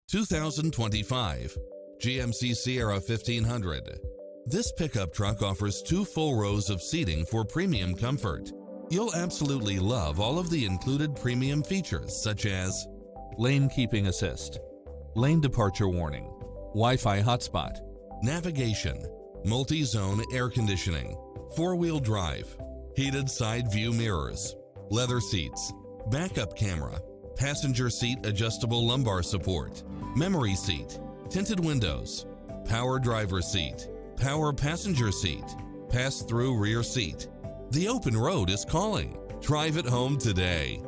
2025 GMC Sierra 1500. This pickup truck offers 2 full rows of seating for premium comfort. You'll absolutely love all of the included premium features such as lane keeping assist, lane departure warning, Wi-Fi hotspot, navigation, multi-zone air conditioning, 4-wheel drive, heated side view mirrors, leather seats, backup camera, passenger seat adjustable lumbar support, memory seat, tinted windows, power driver seat, power passenger seat, pass-through rear seat. The open road is calling. Drive it home today.